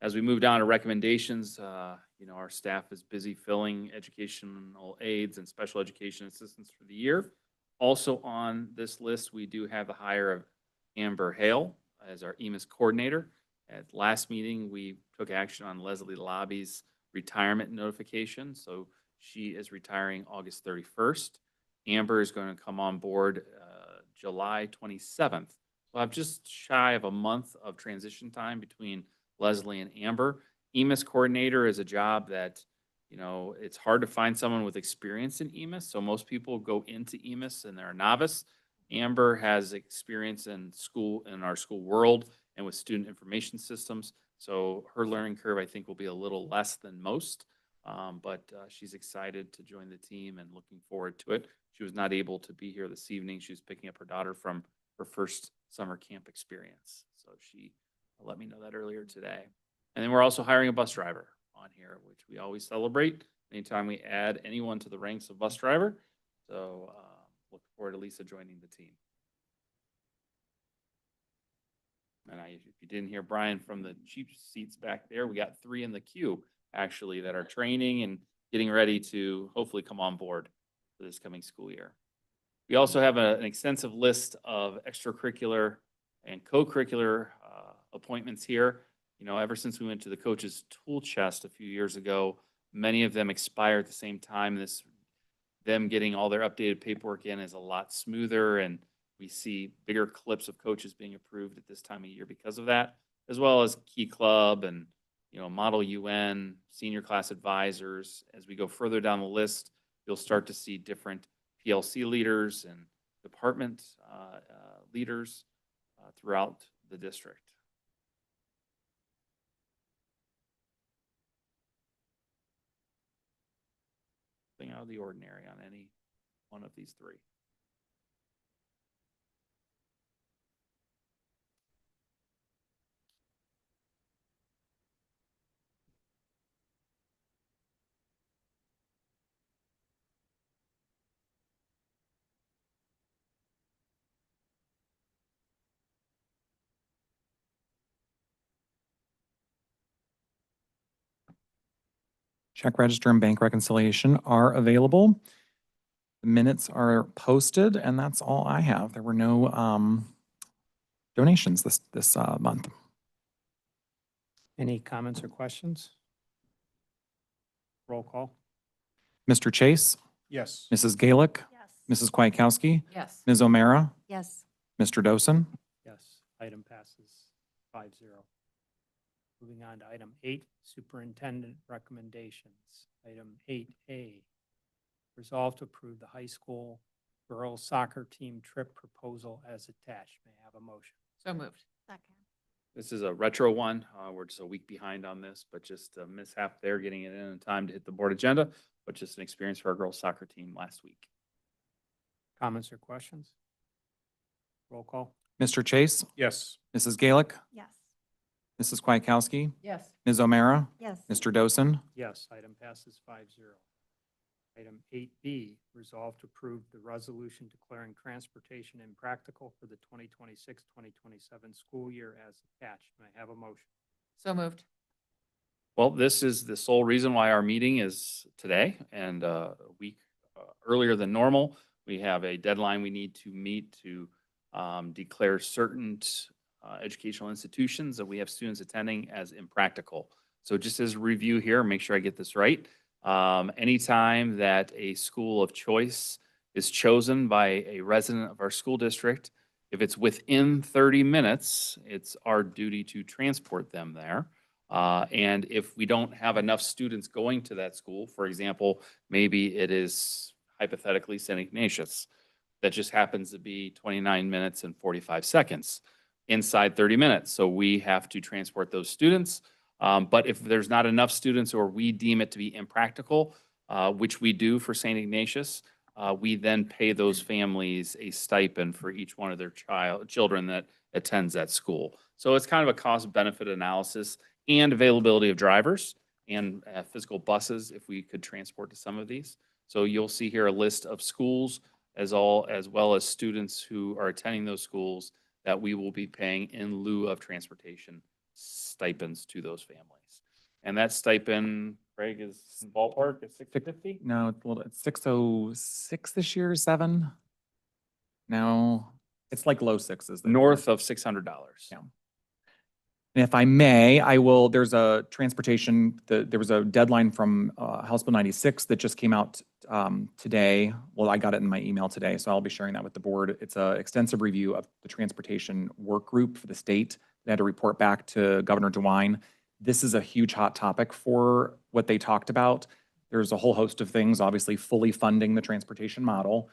As we move down to recommendations, our staff is busy filling educational aides and special education assistants for the year. Also on this list, we do have the hire of Amber Hale as our EMIS coordinator. At last meeting, we took action on Leslie Lobby's retirement notification, so she is retiring August 31st. Amber is going to come on board July 27th. We'll have just shy of a month of transition time between Leslie and Amber. EMIS coordinator is a job that, it's hard to find someone with experience in EMIS. So most people go into EMIS and they're a novice. Amber has experience in our school world and with student information systems. So her learning curve, I think, will be a little less than most. But she's excited to join the team and looking forward to it. She was not able to be here this evening. She was picking up her daughter from her first summer camp experience. So she let me know that earlier today. And then we're also hiring a bus driver on here, which we always celebrate anytime we add anyone to the ranks of bus driver. So look forward to Lisa joining the team. And if you didn't hear Brian from the cheap seats back there, we got 3 in the queue actually that are training and getting ready to hopefully come on board for this coming school year. We also have an extensive list of extracurricular and co-curricular appointments here. Ever since we went to the coach's tool chest a few years ago, many of them expire at the same time. Them getting all their updated paperwork in is a lot smoother, and we see bigger clips of coaches being approved at this time of year because of that, as well as Key Club and, Model UN, senior class advisors. As we go further down the list, you'll start to see different PLC leaders and department leaders throughout the district. out of the ordinary on any one of these three. Check register and bank reconciliation are available. The minutes are posted, and that's all I have. There were no donations this month. Any comments or questions? Roll call. Mr. Chase, Yes. Mrs. Gaelick, Yes. Mrs. Kwiatkowski, Yes. Ms. O'Mara, Yes. Mr. Dosen. Yes, item passes 5-0. Moving on to item 8, superintendent recommendations. Item 8A, resolve to approve the high school girls soccer team trip proposal as attached. May I have a motion? So moved. Second. This is a retro one. We're just a week behind on this, but just a mishap there, getting it in time to hit the board agenda, but just an experience for our girls soccer team last week. Comments or questions? Roll call. Mr. Chase, Yes. Mrs. Gaelick, Yes. Mrs. Kwiatkowski, Yes. Ms. O'Mara, Yes. Mr. Dosen. Yes, item passes 5-0. Item 8B, resolve to approve the resolution declaring transportation impractical for the 2026-2027 school year as attached. May I have a motion? So moved. Well, this is the sole reason why our meeting is today and a week earlier than normal. We have a deadline we need to meet to declare certain educational institutions that we have students attending as impractical. So just as a review here, make sure I get this right. Anytime that a school of choice is chosen by a resident of our school district, if it's within 30 minutes, it's our duty to transport them there. And if we don't have enough students going to that school, for example, maybe it is hypothetically St. Ignatius, that just happens to be 29 minutes and 45 seconds inside 30 minutes. So we have to transport those students. But if there's not enough students or we deem it to be impractical, which we do for St. Ignatius, we then pay those families a stipend for each one of their children that attends that school. So it's kind of a cost benefit analysis and availability of drivers and physical buses if we could transport to some of these. So you'll see here a list of schools as well as students who are attending those schools that we will be paying in lieu of transportation stipends to those families. And that stipend, Craig, is ballpark at $650? No, it's 606 this year, 7. No, it's like low sixes. North of $600. Yeah. And if I may, there's a transportation, there was a deadline from House Bill 96 that just came out today. Well, I got it in my email today, so I'll be sharing that with the board. It's an extensive review of the transportation work group for the state. They had to report back to Governor DeWine. This is a huge hot topic for what they talked about. There's a whole host of things, obviously fully funding the transportation model,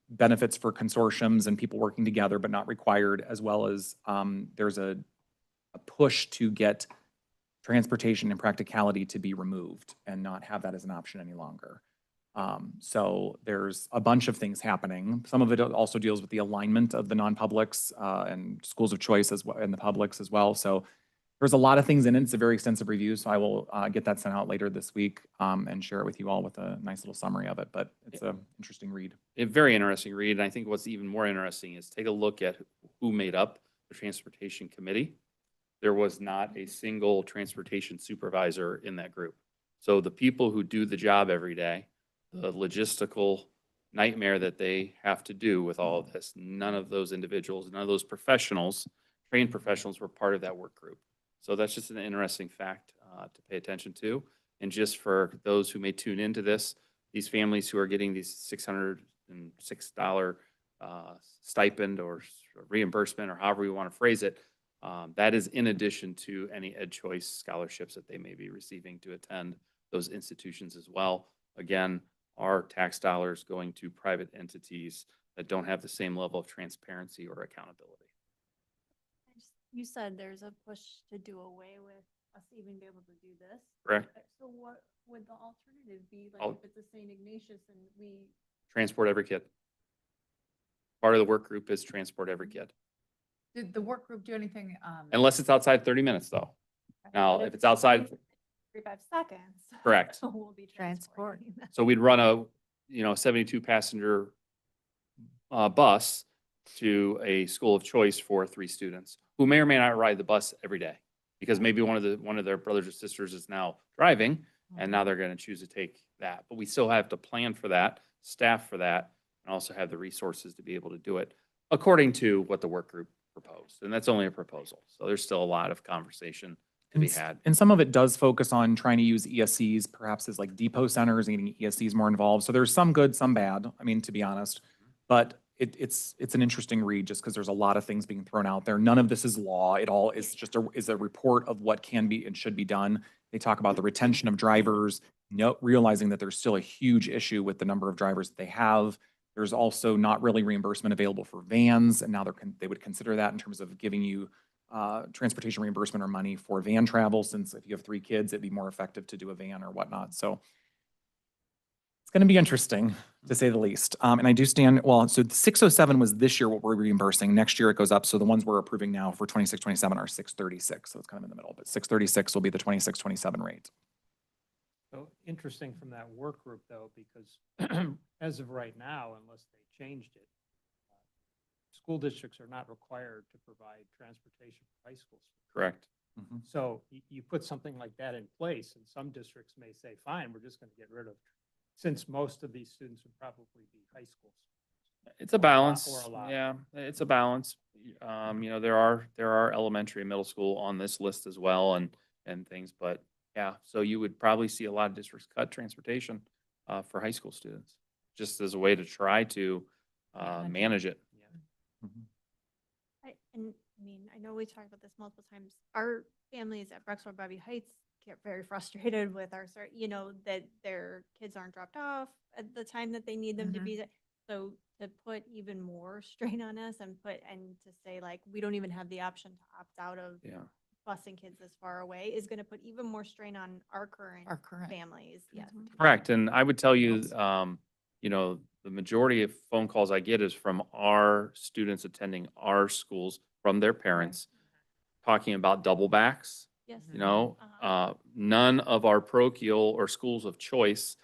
benefits for consortiums and people working together, but not required, as well as there's a push to get transportation and practicality to be removed and not have that as an option any longer. So there's a bunch of things happening. Some of it also deals with the alignment of the non-publics and schools of choice as well, and the publics as well. So there's a lot of things in it. It's a very extensive review, so I will get that sent out later this week and share it with you all with a nice little summary of it. But it's an interesting read. A very interesting read. And I think what's even more interesting is take a look at who made up the transportation committee. There was not a single transportation supervisor in that group. So the people who do the job every day, the logistical nightmare that they have to do with all of this, none of those individuals, none of those professionals, trained professionals, were part of that work group. So that's just an interesting fact to pay attention to. And just for those who may tune into this, these families who are getting these $606 stipend or reimbursement, or however you want to phrase it, that is in addition to any Ed Choice scholarships that they may be receiving to attend those institutions as well. Again, our tax dollars going to private entities that don't have the same level of transparency or accountability. You said there's a push to do away with us even be able to do this. Correct. So what would the alternative be, like, Al- if it's a St. Ignatius and we, Transport every kid. Part of the work group is transport every kid, Did the work group do anything? unless it's outside 30 minutes though. Now, if it's outside, 45 seconds. Correct. We'll be Transport. transporting them. so we'd run a, 72 passenger bus to a school of choice for 3 students who may or may not ride the bus every day. Because maybe one of their brothers or sisters is now driving and now they're going to choose to take that. But we still have to plan for that, staff for that, and also have the resources to be able to do it according to what the work group proposed. And that's only a proposal. So there's still a lot of conversation to be had. And some of it does focus on trying to use ESCs perhaps as like depot centers and getting ESCs more involved. So there's some good, some bad, I mean, to be honest. But it's an interesting read just because there's a lot of things being thrown out there. None of this is law. It all is just is a report of what can be and should be done. They talk about the retention of drivers, realizing that there's still a huge issue with the number of drivers that they have. There's also not really reimbursement available for vans, and now they would consider that in terms of giving you transportation reimbursement or money for van travel, since if you have 3 kids, it'd be more effective to do a van or whatnot. So it's going to be interesting, to say the least. And I do stand, well, so 607 was this year what we're reimbursing. Next year it goes up. So the ones we're approving now for 26, 27 are 636. So it's kind of in the middle, but 636 will be the 26, 27 rate. So interesting from that work group though, because as of right now, unless they changed it, school districts are not required to provide transportation for high school students. Correct. So you put something like that in place and some districts may say, fine, we're just going to get rid of, since most of these students would probably be high school students. It's a balance. or a lot. Yeah, it's a balance. There are elementary and middle school on this list as well and things, but yeah, so you would probably see a lot of districts cut transportation for high school students, just as a way to try to manage it. I know we talked about this multiple times. Our families at Brexville Bobby Heights get very frustrated with that their kids aren't dropped off at the time that they need them to be there. So to put even more strain on us and to say like, we don't even have the option to opt out of Yeah. busing kids this far away is going to put even more strain on our current families. Yes. Correct. And I would tell you, the majority of phone calls I get is from our students attending our schools, from their parents, talking about double backs. Yes. None of our parochial or schools of choice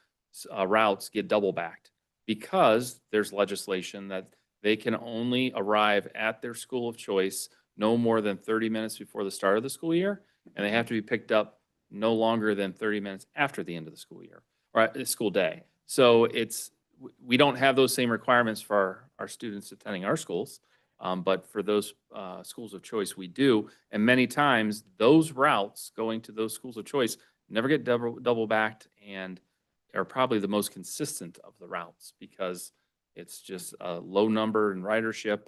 routes get double backed because there's legislation that they can only arrive at their school of choice no more than 30 minutes before the start of the school year, and they have to be picked up no longer than 30 minutes after the end of the school year or the school day. So we don't have those same requirements for our students attending our schools. But for those schools of choice, we do. And many times, those routes going to those schools of choice never get double backed and are probably the most consistent of the routes because it's just a low number in ridership.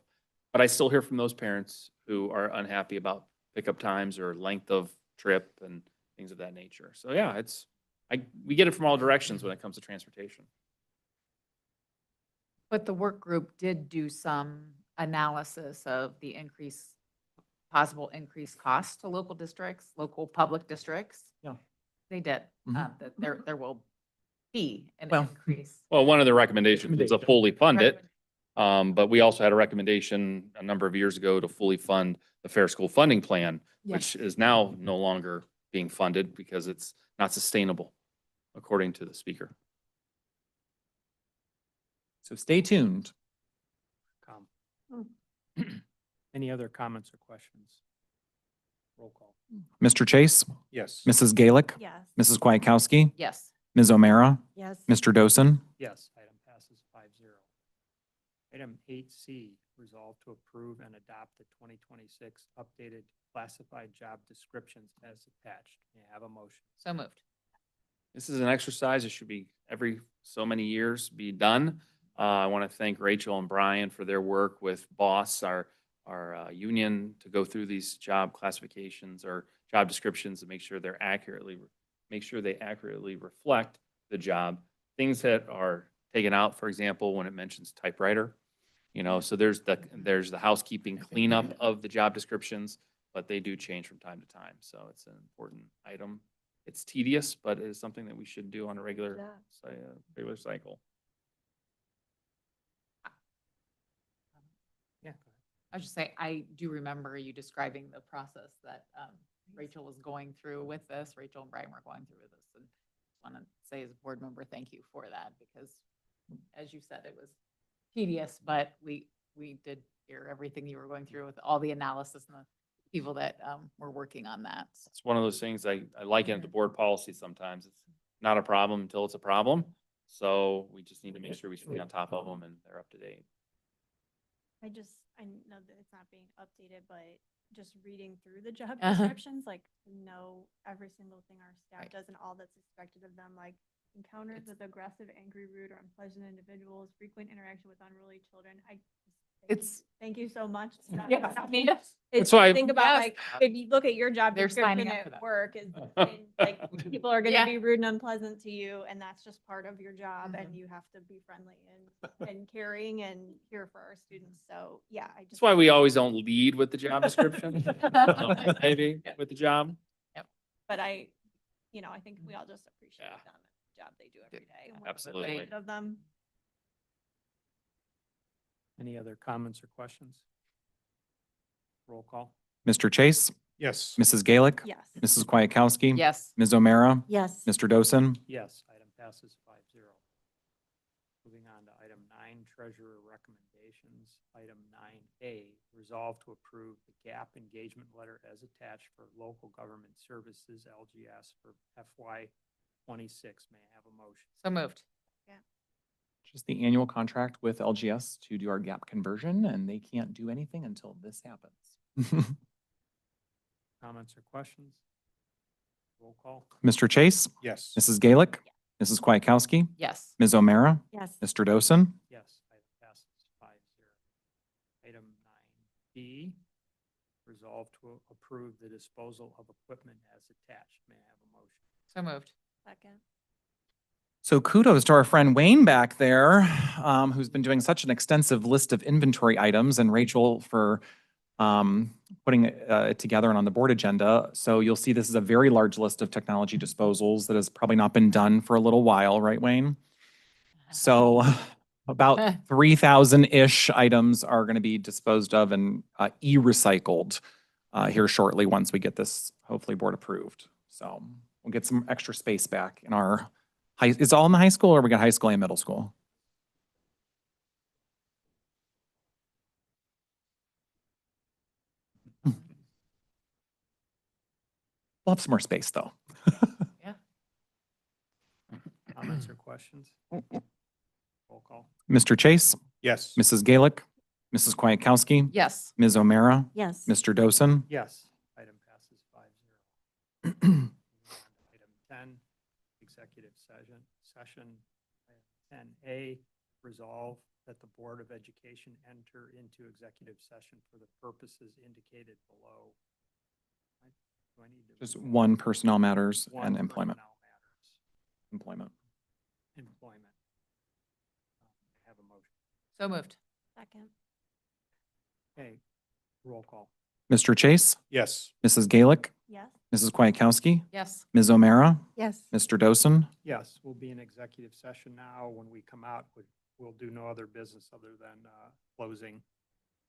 But I still hear from those parents who are unhappy about pickup times or length of trip and things of that nature. So yeah, we get it from all directions when it comes to transportation. But the work group did do some analysis of the possible increased cost to local districts, local public districts. Yeah. They did, Mhm. that there will be an Well, increase. Well, one of the recommendations was to fully fund it. But we also had a recommendation a number of years ago to fully fund the Fair School Funding Plan, which is now no longer being funded because it's not sustainable, according to the speaker. So stay tuned. Any other comments or questions? Roll call. Mr. Chase, Yes. Mrs. Gaelick, Yes. Mrs. Kwiatkowski, Yes. Ms. O'Mara, Yes. Mr. Dosen, Yes, item passes 5-0. Item 8C, resolve to approve and adopt the 2026 updated classified job descriptions as attached. May I have a motion? So moved. This is an exercise. It should be every so many years be done. I want to thank Rachel and Brian for their work with BOSS, our union, to go through these job classifications or job descriptions and make sure they accurately reflect the job. Things that are taken out, for example, when it mentions typewriter, so there's the housekeeping cleanup of the job descriptions, but they do change from time to time. So it's an important item It's tedious, but it is something that we should do on a regular, Yeah. regular cycle. Yeah. I was just say, I do remember you describing the process that Rachel was going through with this. Rachel and Brian were going through with this, and want to say as a board member, thank you for that, because as you said, it was tedious, but we did hear everything you were going through with all the analysis and the people that were working on that. It's one of those things I liken it to board policy sometimes. It's not a problem until it's a problem. So we just need to make sure we stay on top of them and they're up to date. I know that it's not being updated, but just reading through the job Uh-huh. descriptions, like know every single thing our staff Right. does and all that's expected of them, like encounters It's- with aggressive, angry, rude, or unpleasant individuals, frequent interaction with unruly children. Thank you so much. Yeah, I mean, That's why- Think about Yes. like, if you look at your job They're signing description up for at that. work is, and, like, people are Yeah. gonna be rude and unpleasant to you, and that's just part of your job, and you have to be friendly and caring and here for our students. So, yeah, I just. That's why we always don't lead with the job description. Maybe with the job. But I think we all just appreciate Yeah. them, the job they do every day. and what Absolutely. expected Of them. Any other comments or questions? Roll call. Mr. Chase, Yes. Mrs. Gaelic, Yes. Mrs. Kwiatkowski. yes, Ms. O'Meara, Yes. Mr. Dosen. Yes, item passes 5-0. Moving on to item 9, treasurer recommendations. Item 9A, resolve to approve the GAP engagement letter as attached for local government services, LGS, for FY 26. May I have a motion? so moved. Just the annual contract with LGS to do our gap conversion, and they can't do anything until this happens. Comments or questions? Roll call. Mr. Chase, Yes. Mrs. Gaelic, Mrs. Kwiatkowski, Yes, Ms. O'Meara, Yes. Mr. Dosen. Yes, item passes 5-0. Item 9B, resolve to approve the disposal of equipment as attached. May I have a motion? so moved. Second. So kudos to our friend Wayne back there, who's been doing such an extensive list of inventory items, and Rachel for putting it together and on the board agenda. So you'll see this is a very large list of technology disposals that has probably not been done for a little while, right, Wayne? So about 3,000-ish items are going to be disposed of and e-recycled here shortly once we get this hopefully board approved. So we'll get some extra space back in our is it all in the high school or we got high school and middle school? We'll have some more space though. Comments or questions? Roll call. Mr. Chase, Yes. Mrs. Gaelic, Mrs. Kwiatkowski, Yes, Ms. O'Meara, Yes. Mr. Dosen. Yes, item passes 5-0. Moving on to Item 10, executive session. Item 10A, resolve that the Board of Education enter into executive session for the purposes indicated below. Do I need to? Just one personnel matters One and employment. personnel matters. Employment. Employment. Have a motion. so moved. Second. Okay, roll call. Mr. Chase, Yes. Mrs. Gaelic, Yes. Mrs. Kwiatkowski, Yes, Ms. O'Meara, Yes. Mr. Dosen. Yes, we'll be in executive session now. When we come out, we'll do no other business other than closing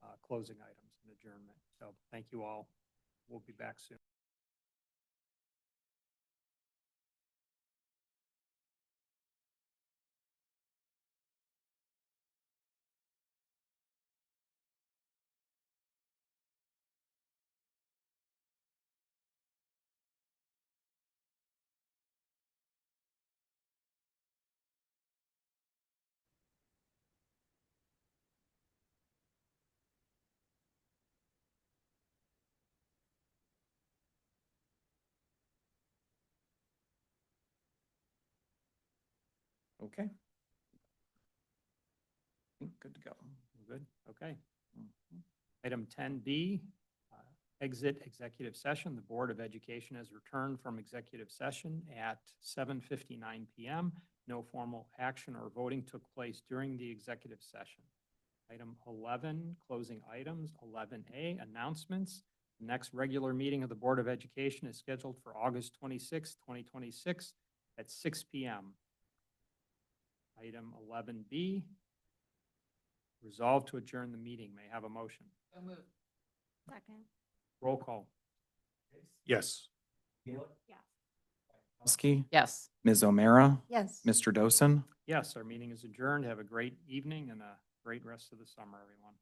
items and adjournment. So thank you all. We'll be back soon. Okay. I think good to go. We're good? Okay. Item 10B, exit executive session. The Board of Education has returned from executive session at 7:59 PM. No formal action or voting took place during the executive session. Item 11, closing items. 11A, announcements. The next regular meeting of the Board of Education is scheduled for August 26, 2026 at 6 PM. Item 11B, resolve to adjourn the meeting. May I have a motion. Second. Roll call. Yes. Yeah. Kowski, Yes. Ms. O'Meara, Yes. Mr. Dosen. Yes, our meeting is adjourned. Have a great evening and a great rest of the summer, everyone.